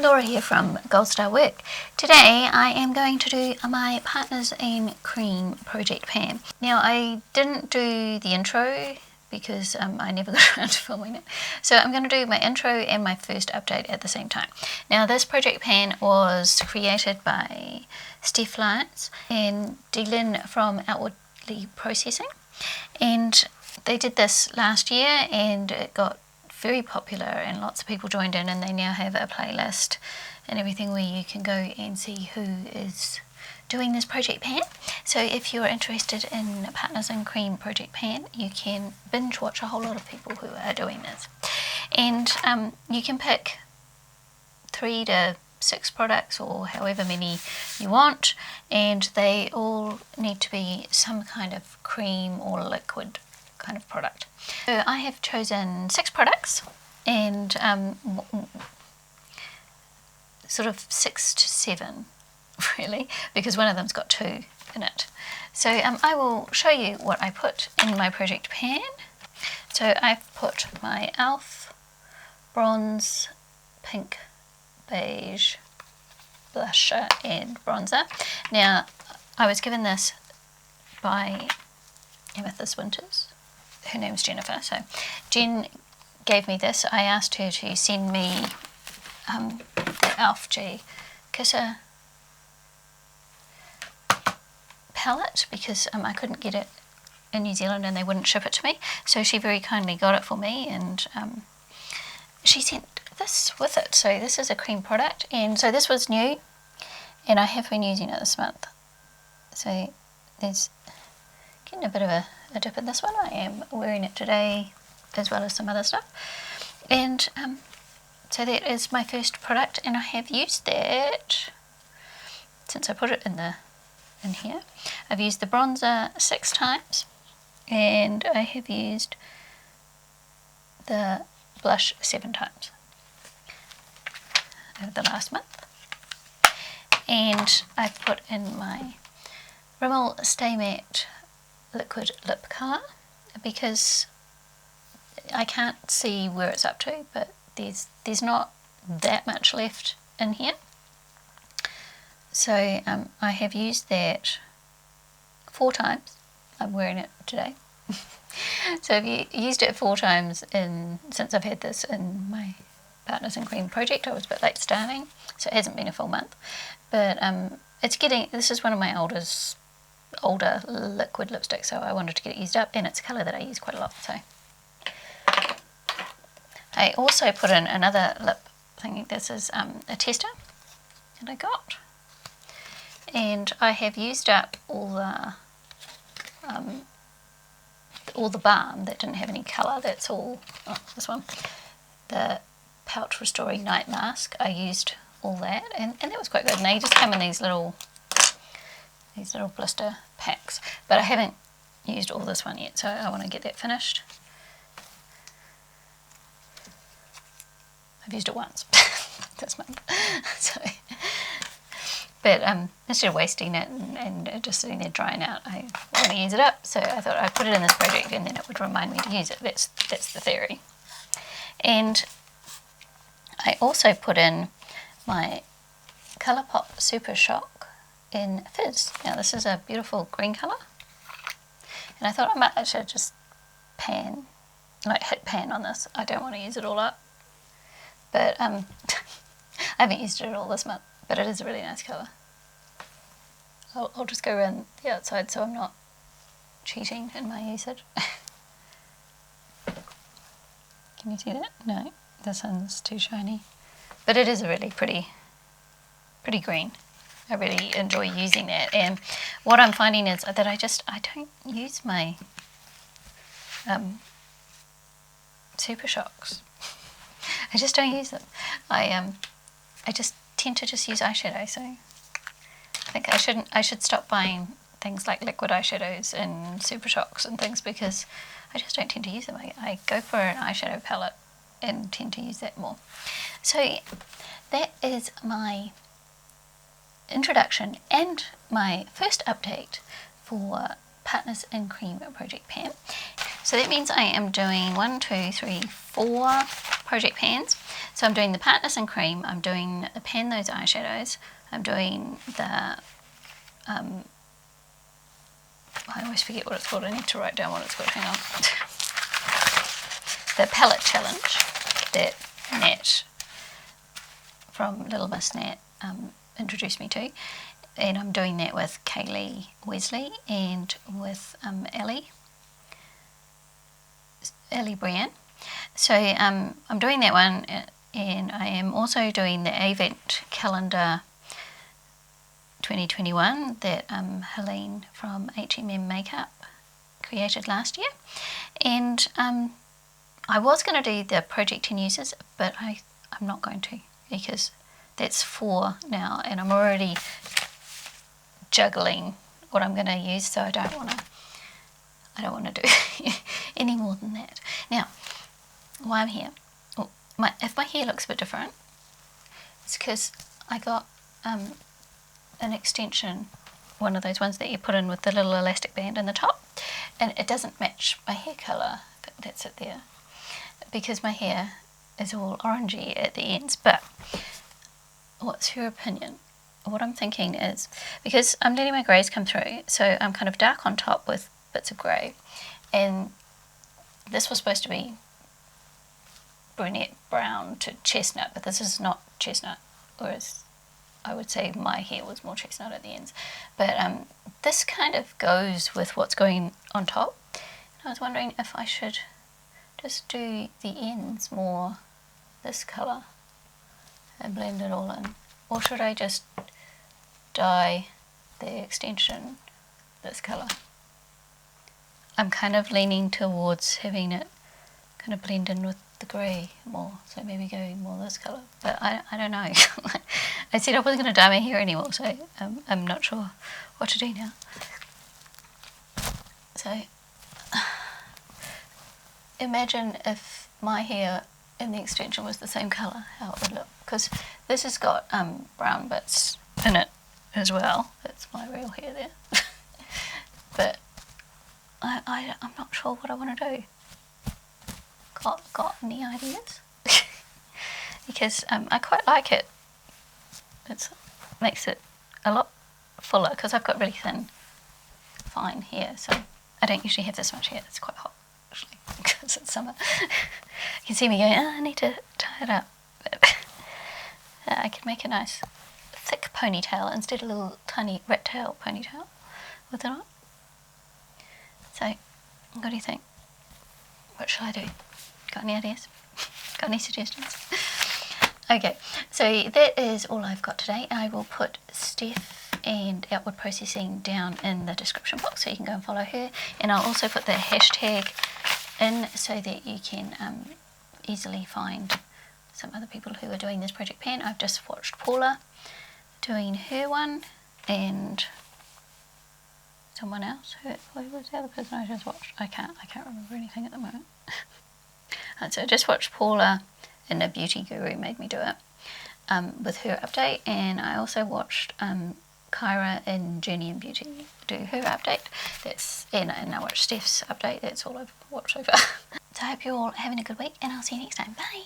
Laura here from Gold Star Work. Today I am going to do my Partners in Cream project pan. Now I didn't do the intro because I never got around to filming it. So I'm going to do my intro and my first update at the same time. Now this project pan was created by Steph Lyons and Dylan from Outwardly Processing, and they did this last year and it got very popular and lots of people joined in, and they now have a playlist and everything where you can go and see who is doing this project pan. So if you're interested in Partners in Cream project pan, you can binge watch a whole lot of people who are doing this. And you can pick 3 to 6 products or however many you want, and they all need to be some kind of cream or liquid kind of product. So I have chosen 6 products and sort of 6 to 7 really, because one of them's got 2 in it. So I will show you what I put in my project pan. So I've put my e.l.f. bronze, pink, beige blusher and bronzer. Now I was given this by Amethyst Winters. Her name's Jennifer, so Jen gave me this. I asked her to send me the e.l.f. J Kisser palette because I couldn't get it in New Zealand and they wouldn't ship it to me. So she very kindly got it for me, and she sent this with it. So this is a cream product, and so this was new and I have been using it this month. So there's getting a bit of a dip in this one. I am wearing it today as well as some other stuff, and so that is my first product, and I have used that since I put it in here. I've used the bronzer 6 times and I have used the blush 7 times over the last month, and I've put in my Rimmel Stay Matte liquid lip colour because I can't see where it's up to, but there's not that much left in here. So I have used that 4 times. I'm wearing it today. So I've used it 4 times since I've had this in my Partners in Cream project. I was a bit late starting, so it hasn't been a full month, but this is one of my older liquid lipstick, so I wanted to get it used up, and it's a colour that I use quite a lot. So I also put in another lip thing. This is a tester that I got, and I have used up all the balm that didn't have any colour. That's all. This one, the Pouch Restoring Night Mask, I used all that, and that was quite good, and they just come in these little blister packs, but I haven't used all this one yet, so I want to get that finished. I've used it once this month, so, but instead of wasting it and just sitting there drying out, I want to use it up, so I thought I'd put it in this project and then it would remind me to use it. That's the theory. And I also put in my Colourpop Super Shock in Fizz. Now this is a beautiful green colour, and I thought I might actually just hit pan on this. I don't want to use it all up, but I haven't used it at all this month, but it is a really nice colour. I'll just go around the outside so I'm not cheating in my usage. Can you see that? No, this one's too shiny, but it is a really pretty green. I really enjoy using that, and what I'm finding is that I don't use my Super Shocks. I just don't use them. I just tend to just use eyeshadow, so I think I should stop buying things like liquid eyeshadows and Super Shocks and things, because I just don't tend to use them. I go for an eyeshadow palette and tend to use that more. So that is my introduction and my first update for Partners in Cream project pan. So that means I am doing 1, 2, 3, 4 project pans. So I'm doing the Partners in Cream, I'm doing the Pan Those Eyeshadows, I'm doing the, I always forget what it's called, I need to write down what it's called, hang on. The Palette Challenge that Nat from Little Miss Nat introduced me to, and I'm doing that with Kaylee Wesley and with Ellie Brian. So I'm doing that one, and I am also doing the Advent Calendar 2021 that Helene from HMM Makeup created last year. And I was going to do the Project 10 Uses, but I'm not going to, because that's 4 now, and I'm already juggling what I'm going to use, so I don't want to do any more than that. Now, while I'm here, if my hair looks a bit different, it's because I got an extension, one of those ones that you put in with the little elastic band in the top, and it doesn't match my hair colour. That's it there, because my hair is all orangey at the ends. But what's your opinion? What I'm thinking is, because I'm letting my greys come through, so I'm kind of dark on top with bits of grey, and this was supposed to be brunette brown to chestnut, but this is not chestnut, whereas I would say my hair was more chestnut at the ends. But this kind of goes with what's going on top. And I was wondering if I should just do the ends more this colour and blend it all in, or should I just dye the extension this colour? I'm kind of leaning towards having it kind of blend in with the grey more, so maybe going more this colour, but I don't know. I said I wasn't going to dye my hair anymore, so I'm not sure what to do now. So imagine if my hair and the extension was the same colour, how it would look, because this has got brown bits in it as well. That's my real hair there. But I'm not sure what I want to do. Got any ideas? Because I quite like it. It makes it a lot fuller, because I've got really thin, fine hair, so I don't usually have this much hair. It's quite hot, actually, because it's summer. You can see me going, I need to tie it up. But I could make a nice thick ponytail instead of a little tiny rat tail ponytail with it on. So, what do you think? What shall I do? Got any ideas? Got any suggestions? Okay, so that is all I've got today. I will put Steph and Outward Processing down in the description box, so you can go and follow her. And I'll also put the hashtag in so that you can easily find some other people who are doing this project pan. I've just watched Paula doing her one, and someone else. Who was the other person I just watched? I can't remember anything at the moment. So I just watched Paula, and a beauty guru made me do it, with her update, and I also watched Kyra in Journey in Beauty do her update. And I watched Steph's update. That's all I've watched so far. So I hope you're all having a good week, and I'll see you next time. Bye!